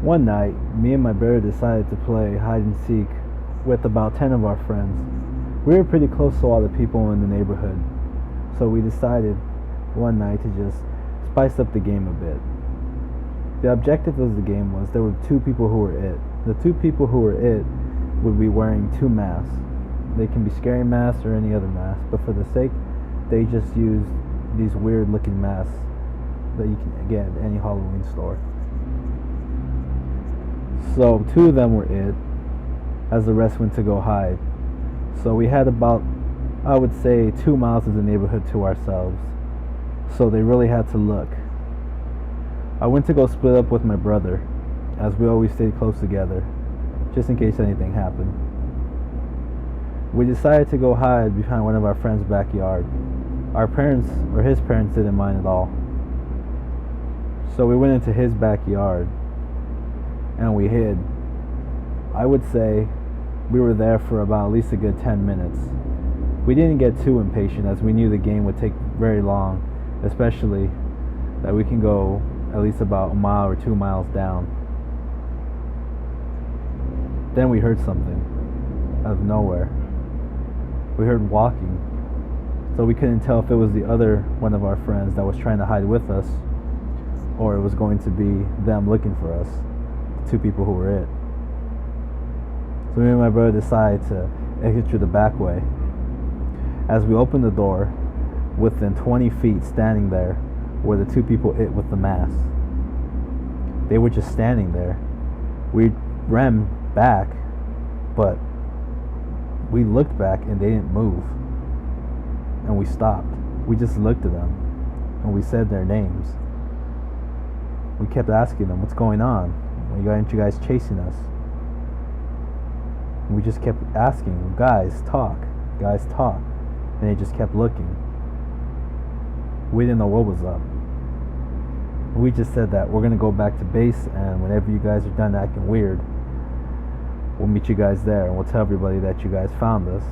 One night, me and my brother decided to play hide and seek with about 10 of our friends. We were pretty close to all the people in the neighborhood, so we decided one night to just spice up the game a bit. The objective of the game was there were two people who were it. The two people who were it would be wearing two masks. They can be scary masks or any other mask, but for the sake, they just used these weird looking masks that you can get at any Halloween store. So two of them were it, as the rest went to go hide. So we had about, I would say, 2 miles of the neighborhood to ourselves. So they really had to look. I went to go split up with my brother, as we always stayed close together, just in case anything happened. We decided to go hide behind one of our friends' backyard. Our parents, or his parents, didn't mind at all. So we went into his backyard and we hid. I would say we were there for about at least a good 10 minutes. We didn't get too impatient as we knew the game would take very long, especially that we can go at least about a mile or 2 miles down. Then we heard something out of nowhere. We heard walking, so we couldn't tell if it was the other one of our friends that was trying to hide with us, or it was going to be them looking for us, the two people who were it. So me and my brother decided to exit through the back way. As we opened the door, within 20 feet standing there were the two people it with the mask. They were just standing there. We ran back, but we looked back and they didn't move. And we stopped. We just looked at them and we said their names. We kept asking them, what's going on? Why aren't you guys chasing us? And we just kept asking, guys, talk. Guys, talk. And they just kept looking. We didn't know what was up. We just said that we're going to go back to base, and whenever you guys are done acting weird, we'll meet you guys there and we'll tell everybody that you guys found us.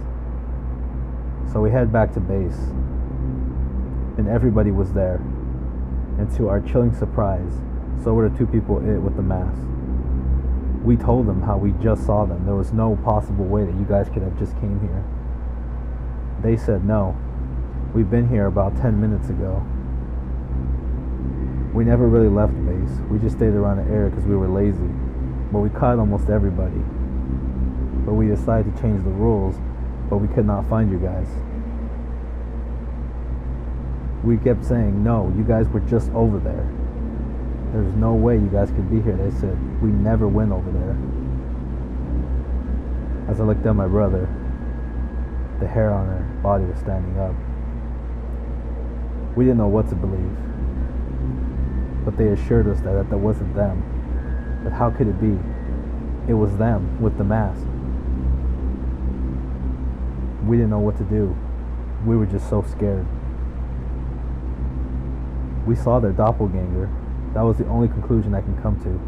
So we head back to base, and everybody was there. And to our chilling surprise, so were the two people it with the mask. We told them how we just saw them. There was no possible way that you guys could have just came here. They said no. We've been here about 10 minutes ago. We never really left base. We just stayed around the area because we were lazy. But we caught almost everybody. But we decided to change the rules, but we could not find you guys. We kept saying, no, you guys were just over there. There's no way you guys could be here. They said, we never went over there. As I looked at my brother, the hair on her body was standing up. We didn't know what to believe. But they assured us that wasn't them. But how could it be? It was them with the mask. We didn't know what to do. We were just so scared. We saw their doppelganger. That was the only conclusion I can come to.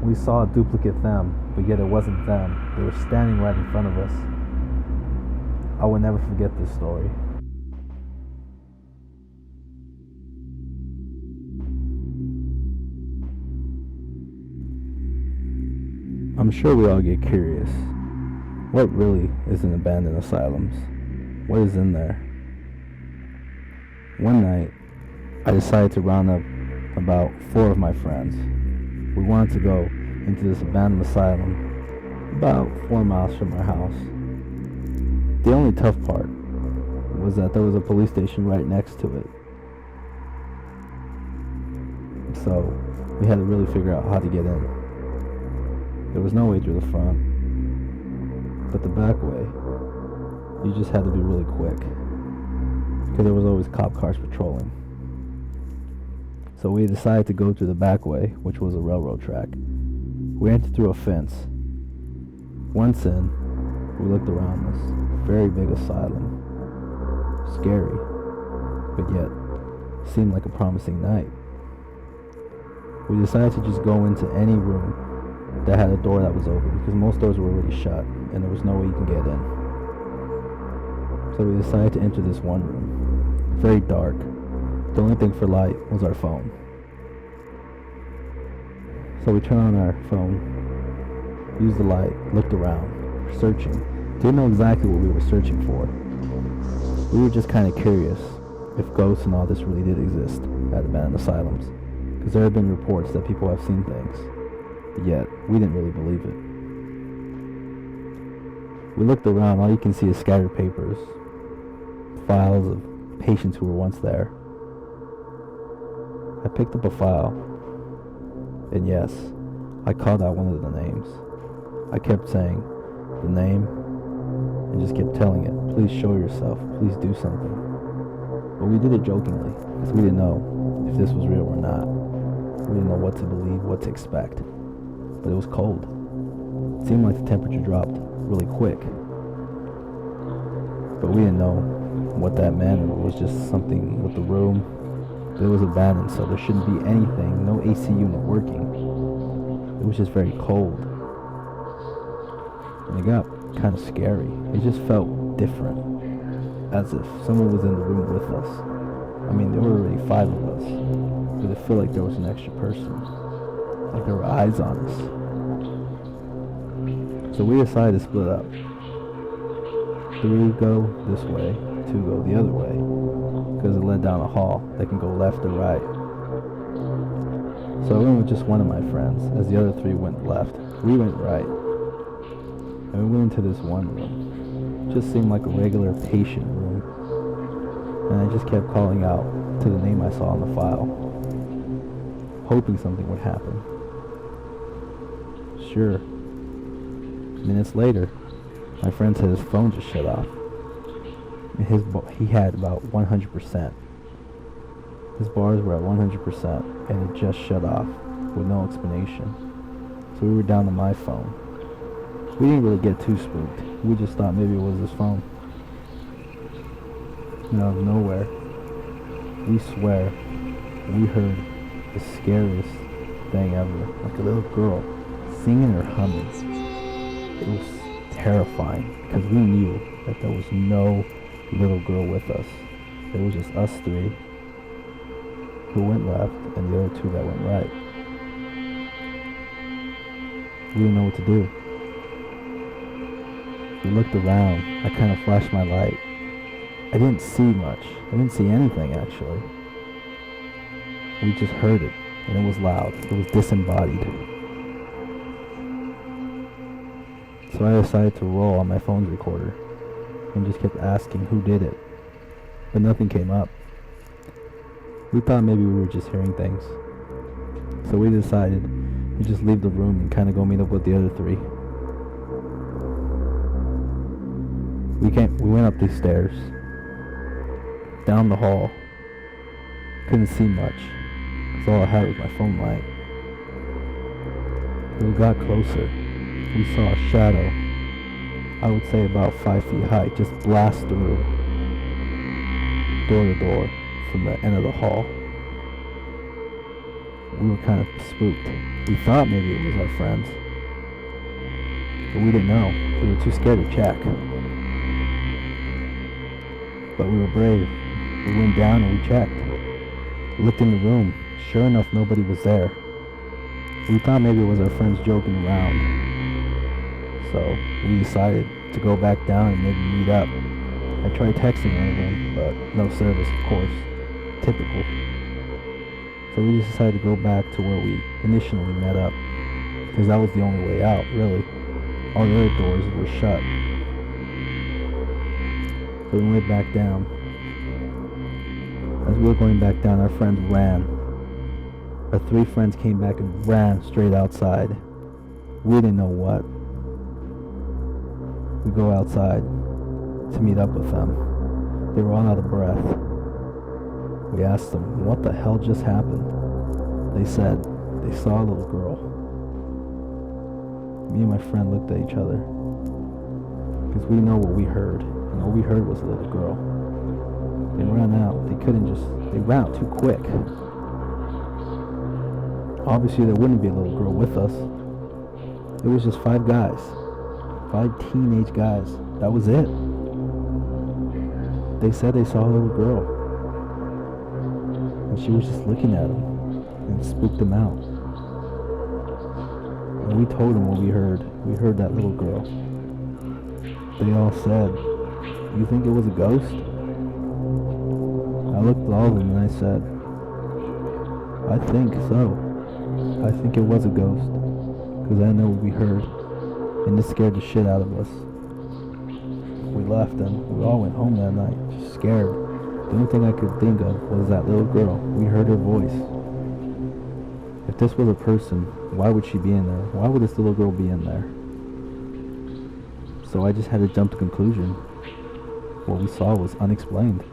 We saw a duplicate them, but yet it wasn't them. They were standing right in front of us. I will never forget this story. I'm sure we all get curious. What really is in abandoned asylums? What is in there? One night, I decided to round up about 4 of my friends. We wanted to go into this abandoned asylum about 4 miles from our house. The only tough part was that there was a police station right next to it. So we had to really figure out how to get in. There was no way through the front, but the back way, you just had to be really quick, because there was always cop cars patrolling. So we decided to go through the back way, which was a railroad track. We entered through a fence. Once in, we looked around this very big asylum. Scary, but yet seemed like a promising night. We decided to just go into any room that had a door that was open, because most doors were already shut and there was no way you can get in. So we decided to enter this one room. Very dark. The only thing for light was our phone. So we turned on our phone, used the light, looked around, searching. Didn't know exactly what we were searching for. We were just kind of curious if ghosts and all this really did exist at abandoned asylums, because there have been reports that people have seen things, but yet we didn't really believe it. We looked around, all you can see is scattered papers, files of patients who were once there. I picked up a file, and yes, I called out one of the names. I kept saying the name and just kept telling it, please show yourself, please do something. But we did it jokingly, because we didn't know if this was real or not. We didn't know what to believe, what to expect. But it was cold. It seemed like the temperature dropped really quick. But we didn't know what that meant, or it was just something with the room. It was abandoned, so there shouldn't be anything, no AC unit working. It was just very cold. And it got kind of scary. It just felt different, as if someone was in the room with us. I mean, there were already 5 of us, but it felt like there was an extra person, like there were eyes on us. So we decided to split up. 3 go this way, 2 go the other way, because it led down a hall that can go left or right. So I went with just one of my friends, as the other 3 went left. We went right. And we went into this one room. It just seemed like a regular patient room. And I just kept calling out to the name I saw on the file, hoping something would happen. Sure. Minutes later, my friend said his phone just shut off. And he had about 100%. His bars were at 100%, and it just shut off with no explanation. So we were down to my phone. We didn't really get too spooked. We just thought maybe it was his phone. And out of nowhere, we swear, we heard the scariest thing ever. Like a little girl singing or humming. It was terrifying, because we knew that there was no little girl with us. It was just us 3 who went left and the other 2 that went right. We didn't know what to do. We looked around. I kind of flashed my light. I didn't see much. I didn't see anything, actually. We just heard it, and it was loud. It was disembodied. So I decided to roll on my phone's recorder and just kept asking who did it, but nothing came up. We thought maybe we were just hearing things. So we decided we'd just leave the room and kind of go meet up with the other 3. We went up these stairs, down the hall. Couldn't see much, because all I had was my phone light. When we got closer, we saw a shadow, I would say about 5 feet high, just blast through, door to door, from the end of the hall. We were kind of spooked. We thought maybe it was our friends, but we didn't know. We were too scared to check. But we were brave. We went down and we checked. We looked in the room. Sure enough, nobody was there. We thought maybe it was our friends joking around. So we decided to go back down and maybe meet up. I tried texting one of them, but no service, of course. Typical. So we just decided to go back to where we initially met up, because that was the only way out, really. All the other doors were shut. So we went back down. As we were going back down, our friends ran. Our 3 friends came back and ran straight outside. We didn't know what. We go outside to meet up with them. They were all out of breath. We asked them, what the hell just happened? They said they saw a little girl. Me and my friend looked at each other, because we know what we heard, and what we heard was a little girl. They ran out. They ran out too quick. Obviously there wouldn't be a little girl with us. It was just 5 guys. 5 teenage guys. That was it. They said they saw a little girl, and she was just looking at them, and it spooked them out. And we told them what we heard. We heard that little girl. They all said, "You think it was a ghost?" I looked at all of them and I said, "I think so. I think it was a ghost. Because I know what we heard. And it scared the shit out of us." We left and we all went home that night, just scared. The only thing I could think of was that little girl. We heard her voice. If this was a person, why would she be in there? Why would this little girl be in there? So I just had to jump to conclusion. What we saw was unexplained.